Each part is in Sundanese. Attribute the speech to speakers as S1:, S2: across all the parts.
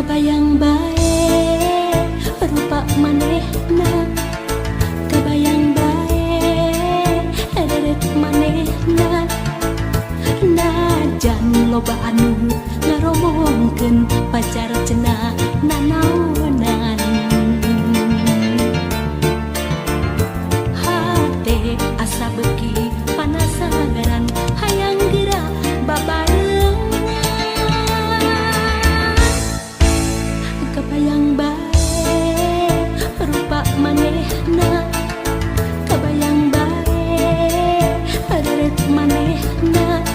S1: Kebayang bae rupa manehna, kebayang bae deret manehna. Najan loba anu ngaromongkeun pacar cenah nanaonan. Hate asa beuki panasaran hayang geura babarengan. Kebayang bae rupa manehna, kebayang bae deret manehna.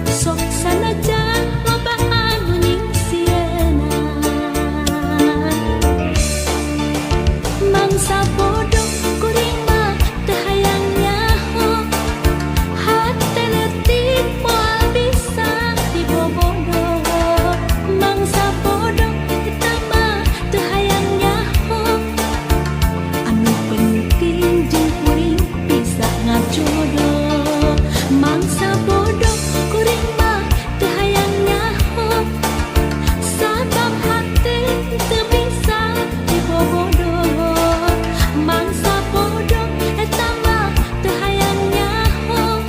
S1: Sok sanajan loba anu nyingsieunan, mangsa bodoh kuring mah teu hayang nyaho. Hate leutik moal bisa dibobodoh, mangsa bodoh eta mah teu hayang nyaho. Anu penting jeung kuring bisa ngajodoh, mangsa bodoh kuring mah teu hayang nyaho. Sabab hati teu bisa dibobodoh, mangsa bodoh eta mah teu hayang nyaho.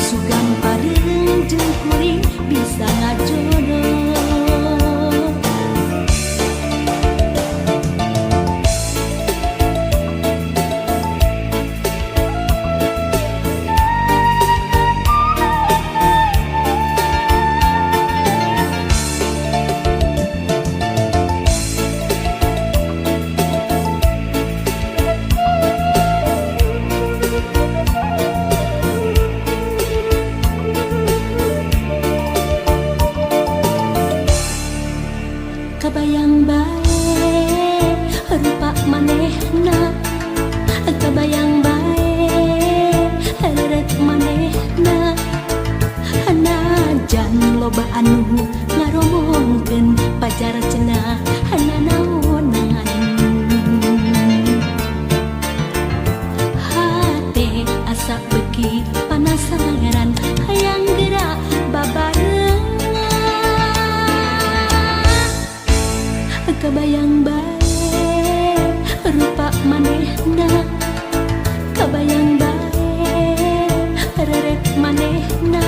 S1: Sugan pareung jeung kuring bisa ngajodoh. Kebayang bae rupa manehna, kebayang bae deret manehna. Najan loba anu ngaromongkeun pacar cenah nanaonan. Hate asa beuki panasaran hayang geura babarengan. Kebayang bae rupa manehna, kebayang bae deret manehna.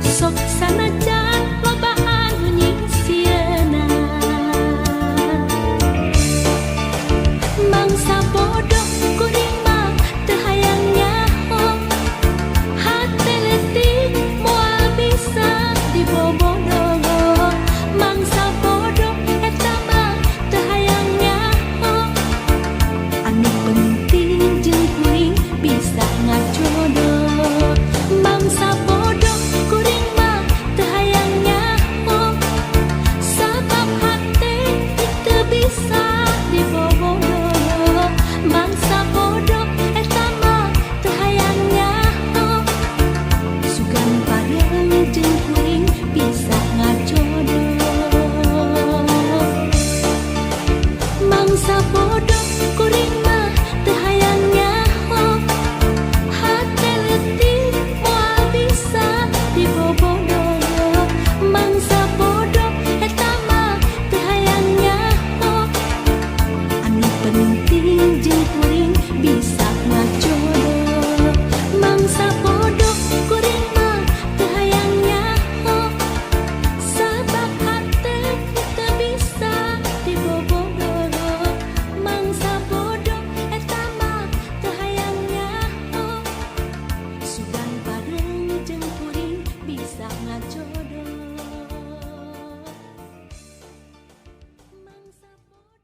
S1: Sok sanajan loba anu nyingsieunan, mangsa bodoh kuring mah teu hayang nyaho. Hate leutik moal bisa dibobodoh, mangsa bodoh eta mah teu hayang nyaho. Anu penting jeung kuring bisa ngajodoh, mangsa bodoh kuring mah teu hayang nyaho. Sabab hati teu bisa dibobodoh, mangsa bodoh eta mah teu hayang nyaho. Sugan pareung jeung kuring bisa ngajodoh, mangsa bodoh kuring mah teu hayang nyaho. Hate leutik moal bisa dibobodoh, mangsa bodoh eta mah teu hayang nyaho. Anu penting jeung kuring bisa ngajodoh, mangsa bodoh kuring mah teu hayang nyaho. Sabab hati teu bisa dibobodoh, mangsa bodoh eta mah teu hayang nyaho. Sugan pareung jeung kuring bisa ngajodoh, mangsa bodoh.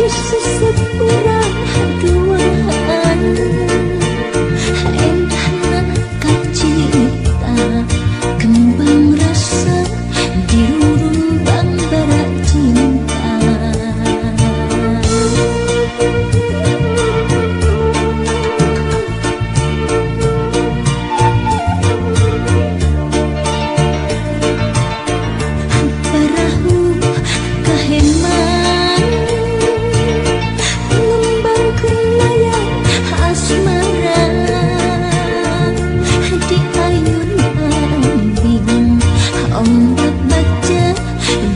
S1: Disusut urang duaan, endahna kacita kembang rasa di rumbang bara cinta. Perahu kaheman ngembang kelayang asmara di ayun ambing ombak baca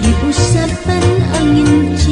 S1: di usapan angin.